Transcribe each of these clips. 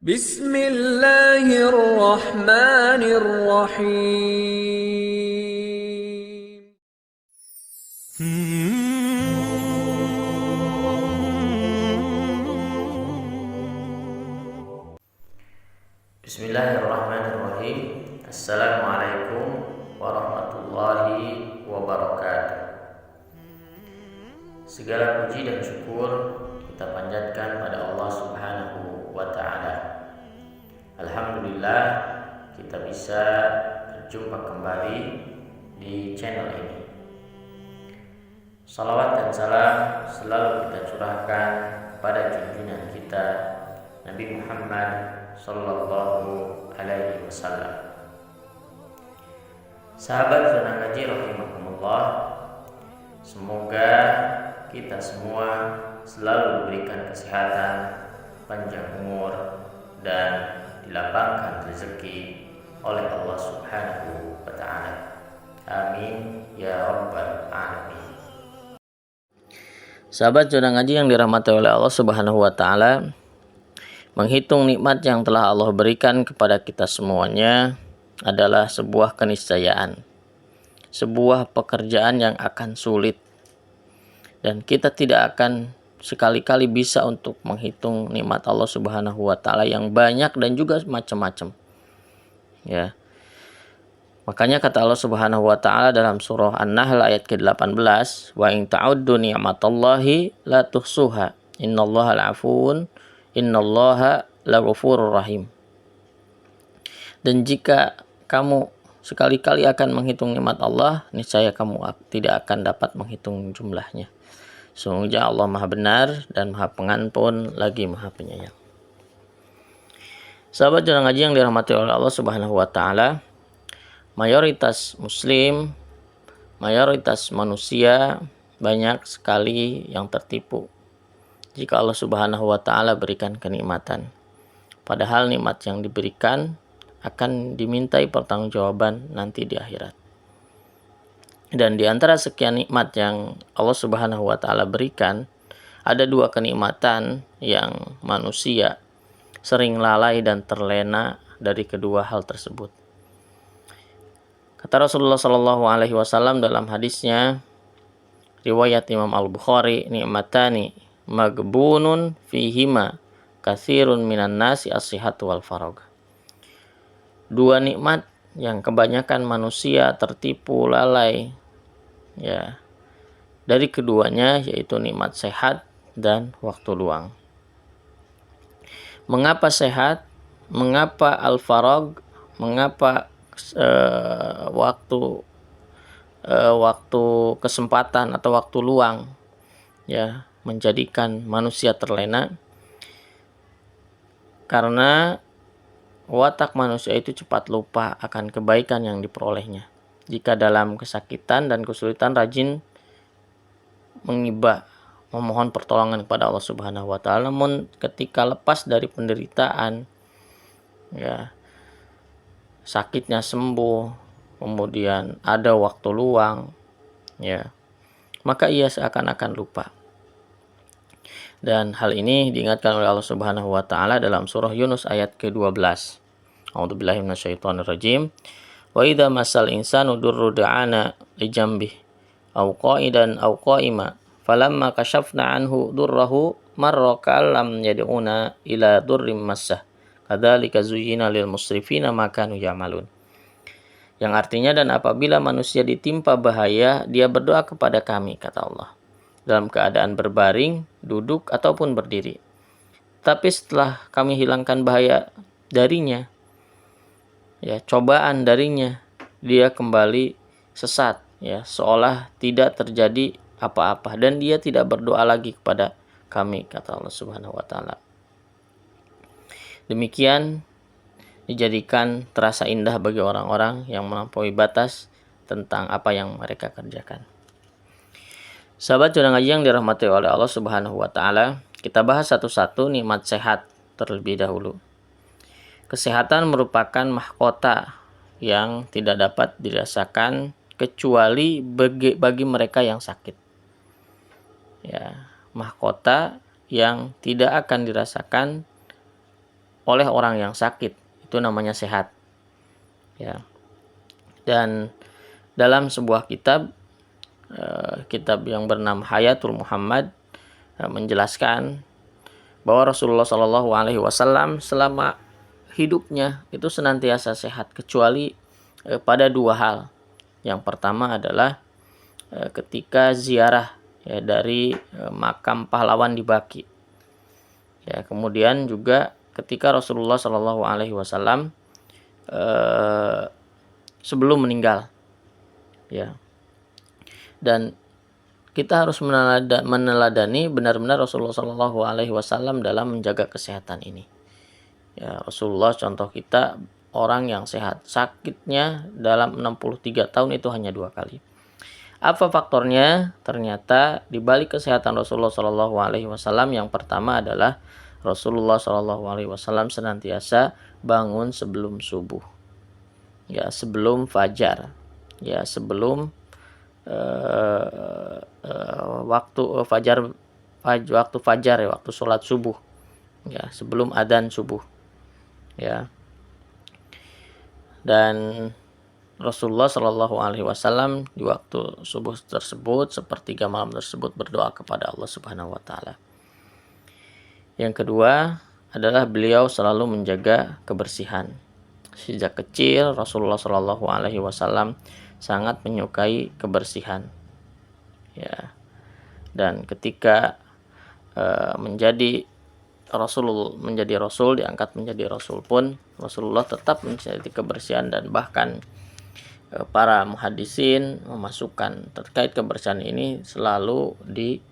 Bismillahirrahmanirrahim. Bismillahirrahmanirrahim. Assalamualaikum warahmatullahi wabarakatuh. Segala puji dan syukur kita panjatkan pada Allah Subhanahu wa ta'ala. Alhamdulillah kita bisa berjumpa kembali di channel ini. Salawat dan salam selalu kita curahkan pada junjungan kita Nabi Muhammad sallallahu alaihi wasallam. Sahabat zona ngaji rahimakumullah, semoga kita semua selalu diberikan kesehatan, panjang umur, dan dilapangkan rezeki oleh Allah Subhanahu wa ta'ala. Amin ya rabbal alamin. Sahabat zona ngaji yang dirahmati oleh Allah Subhanahu wa ta'ala, menghitung nikmat yang telah Allah berikan kepada kita semuanya adalah sebuah keniscayaan, sebuah pekerjaan yang akan sulit, dan kita tidak akan sekali-kali bisa untuk menghitung nikmat Allah Subhanahu wa ta'ala yang banyak dan juga macam-macam. Ya. Makanya kata Allah Subhanahu wa ta'ala dalam surah An-Nahl ayat ke-18, "Wa in ta'uddu ni'matallahi la tuhsuha. Innallaha la'afuun. Innallaha laghafurur rahim." Dan jika kamu sekali-kali akan menghitung nikmat Allah, niscaya kamu tidak akan dapat menghitung jumlahnya. Sesungguhnya Allah Maha benar dan Maha pengampun lagi Maha penyayang. Sahabat jalan ngaji yang dirahmati oleh Allah Subhanahu wa ta'ala, mayoritas muslim, mayoritas manusia banyak sekali yang tertipu jika Allah Subhanahu wa ta'ala berikan kenikmatan. Padahal nikmat yang diberikan akan dimintai pertanggungjawaban nanti di akhirat. Dan di antara sekian nikmat yang Allah Subhanahu wa ta'ala berikan, ada dua kenikmatan yang manusia sering lalai dan terlena dari kedua hal tersebut. Kata Rasulullah sallallahu alaihi wasallam dalam hadisnya riwayat Imam Al-Bukhari, "Ni'matani magbunun fihima katsirun minan nasi as-sihhatu wal faragh." Dua nikmat yang kebanyakan manusia tertipu lalai ya dari keduanya, yaitu nikmat sehat dan waktu luang. Mengapa sehat? Mengapa al-faragh? Mengapa waktu kesempatan atau waktu luang ya menjadikan manusia terlena? Karena watak manusia itu cepat lupa akan kebaikan yang diperolehnya. Jika dalam kesakitan dan kesulitan rajin mengibah, memohon pertolongan kepada Allah Subhanahu wa ta'ala, namun ketika lepas dari penderitaan, ya sakitnya sembuh, kemudian ada waktu luang, ya maka ia seakan-akan lupa. Dan hal ini diingatkan oleh Allah Subhanahu wa ta'ala dalam surah Yunus ayat ke-12. A'udzubillahi minasyaitonirrajim. Wa idza masal insanu durru da'ana li jambih aw qa'idan aw qa'ima falamma kashafna anhu durrahu marra ka'allam yad'una ila durrim massah kadzalika zuyyina lil musrifina ma kanu ya'malun. Yang artinya, dan apabila manusia ditimpa bahaya, dia berdoa kepada kami, kata Allah, dalam keadaan berbaring, duduk, ataupun berdiri. Tapi setelah kami hilangkan bahaya darinya, ya cobaan darinya, dia kembali sesat, ya seolah tidak terjadi apa-apa, dan dia tidak berdoa lagi kepada kami, kata Allah Subhanahu wa ta'ala. Demikian dijadikan terasa indah bagi orang-orang yang melampaui batas tentang apa yang mereka kerjakan. Sahabat jalan ngaji yang dirahmati oleh Allah Subhanahu wa ta'ala, kita bahas satu-satu nikmat sehat terlebih dahulu. Kesehatan merupakan mahkota yang tidak dapat dirasakan kecuali bagi mereka yang sakit. Ya, mahkota yang tidak akan dirasakan oleh orang yang sakit, itu namanya sehat. Ya. Dan dalam sebuah kitab yang bernama Hayatul Muhammad menjelaskan bahwa Rasulullah Shallallahu Alaihi Wasallam selama hidupnya itu senantiasa sehat kecuali pada dua hal. Yang pertama adalah ketika ziarah ya, dari makam pahlawan di Baki. Ya, kemudian juga ketika Rasulullah Shallallahu Alaihi Wasallam sebelum meninggal, ya. Dan kita harus meneladani benar-benar Rasulullah Shallallahu Alaihi Wasallam dalam menjaga kesehatan ini. Ya, Rasulullah contoh kita orang yang sehat, sakitnya dalam 63 tahun itu hanya 2 kali. Apa faktornya? Ternyata di balik kesehatan Rasulullah Shallallahu Alaihi Wasallam yang pertama adalah Rasulullah Shallallahu Alaihi Wasallam senantiasa bangun sebelum subuh, ya sebelum fajar, ya sebelum waktu fajar ya, waktu sholat subuh, ya sebelum adzan subuh, ya. Dan Rasulullah Shallallahu Alaihi Wasallam di waktu subuh tersebut, sepertiga malam tersebut, berdoa kepada Allah Subhanahu Wa Taala. Yang kedua adalah beliau selalu menjaga kebersihan. Sejak kecil Rasulullah Shallallahu Alaihi Wasallam sangat menyukai kebersihan, ya. Dan ketika menjadi rasul, diangkat menjadi rasul pun, Rasulullah tetap menjadi kebersihan, dan bahkan para muhaddisin memasukkan terkait kebersihan ini selalu di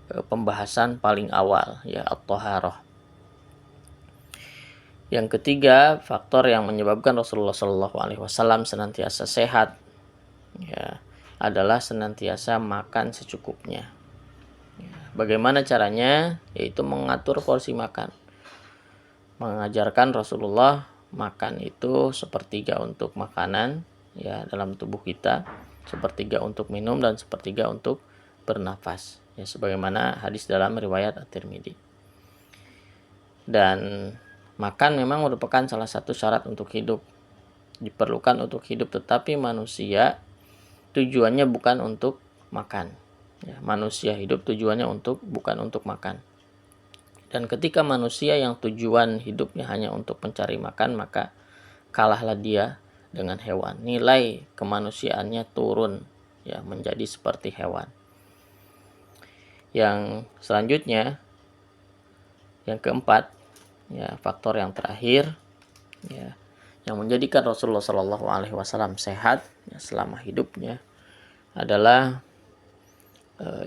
pembahasan paling awal, ya at-thaharah. Yang ketiga, faktor yang menyebabkan Rasulullah Shallallahu Alaihi Wasallam senantiasa sehat, ya, adalah senantiasa makan secukupnya. Bagaimana caranya? Yaitu mengatur porsi makan. Mengajarkan Rasulullah makan itu sepertiga untuk makanan, ya, dalam tubuh kita, sepertiga untuk minum, dan sepertiga untuk bernafas, ya, sebagaimana hadis dalam riwayat At-Tirmidzi. Dan makan memang merupakan salah satu syarat untuk hidup, diperlukan untuk hidup, tetapi manusia tujuannya bukan untuk makan, ya, manusia hidup tujuannya bukan untuk makan. Dan ketika manusia yang tujuan hidupnya hanya untuk mencari makan, maka kalahlah dia dengan hewan. Nilai kemanusiaannya turun, ya, menjadi seperti hewan. Yang selanjutnya, yang keempat, ya, faktor yang terakhir, ya, yang menjadikan Rasulullah Shallallahu Alaihi Wasallam sehat, ya, selama hidupnya adalah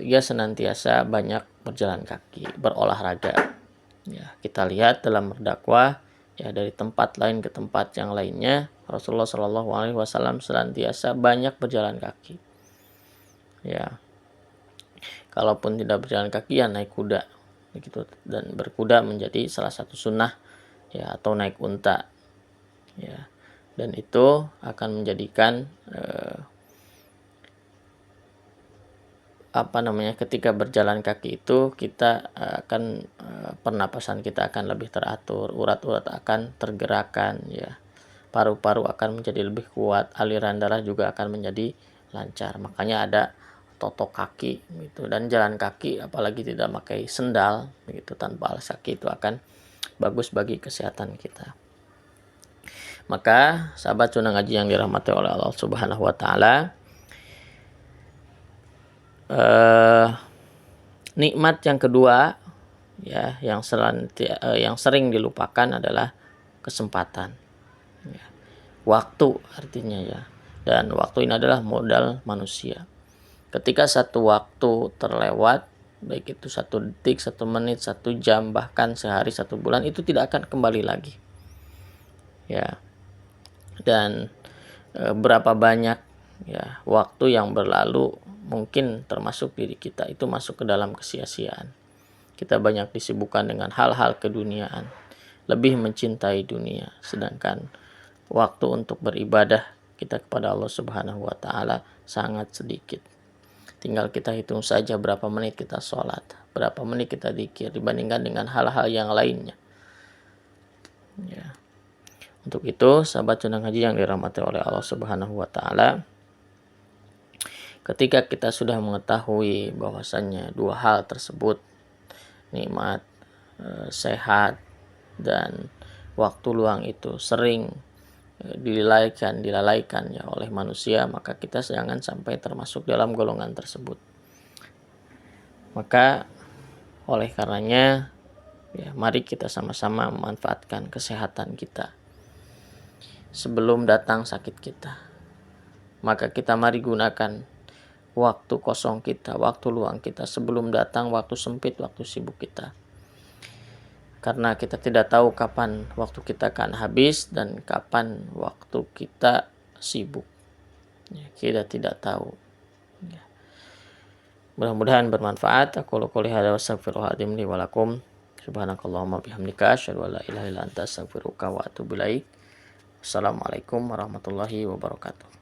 ia senantiasa banyak berjalan kaki, berolahraga. Ya, kita lihat dalam berdakwah, ya, dari tempat lain ke tempat yang lainnya, Rasulullah Shallallahu Alaihi Wasallam senantiasa banyak berjalan kaki. Ya, kalaupun tidak berjalan kaki, ya naik kuda, begitu. Dan berkuda menjadi salah satu sunnah, ya, atau naik unta, ya. Dan itu akan menjadikan ketika berjalan kaki itu kita akan pernapasan kita akan lebih teratur, urat-urat akan tergerakkan, ya, paru-paru akan menjadi lebih kuat, aliran darah juga akan menjadi lancar. Makanya ada totok kaki gitu. Dan jalan kaki apalagi tidak pakai sendal begitu, tanpa alas kaki, itu akan bagus bagi kesehatan kita. Maka sahabat Sunnah Ngaji yang dirahmati oleh Allah Subhanahu Wa Taala, nikmat yang kedua, ya, yang sering dilupakan adalah kesempatan, ya. Waktu artinya, ya. Dan waktu ini adalah modal manusia. Ketika satu waktu terlewat, baik itu 1 detik, 1 menit, 1 jam, bahkan sehari, 1 bulan, itu tidak akan kembali lagi, ya. Dan berapa banyak, ya, waktu yang berlalu, mungkin termasuk diri kita, itu masuk ke dalam kesia-siaan. Kita banyak disibukkan dengan hal-hal keduniaan, lebih mencintai dunia, sedangkan waktu untuk beribadah kita kepada Allah Subhanahu Wa Taala sangat sedikit. Tinggal kita hitung saja berapa menit kita sholat, berapa menit kita dzikir, dibandingkan dengan hal-hal yang lainnya. Ya. Untuk itu, sahabat Cundang Haji yang dirahmati oleh Allah Subhanahu wa taala, ketika kita sudah mengetahui bahwasannya dua hal tersebut, nikmat sehat dan waktu luang itu sering dilalaikan ya oleh manusia, maka kita jangan sampai termasuk dalam golongan tersebut. Maka oleh karenanya ya, mari kita sama-sama memanfaatkan kesehatan kita sebelum datang sakit kita. Maka kita mari gunakan waktu kosong kita, waktu luang kita sebelum datang waktu sempit, waktu sibuk kita. Karena kita tidak tahu kapan waktu kita akan habis dan kapan waktu kita sibuk. Ya, kita tidak tahu. Ya. Mudah-mudahan bermanfaat. Aku qouli hadza wa astaghfirullahaladzim li wa lakum. Subhanakallahumma bihamdika asyhadu an la ilaha illa anta astaghfiruka wa atubu ilaik. Assalamualaikum warahmatullahi wabarakatuh.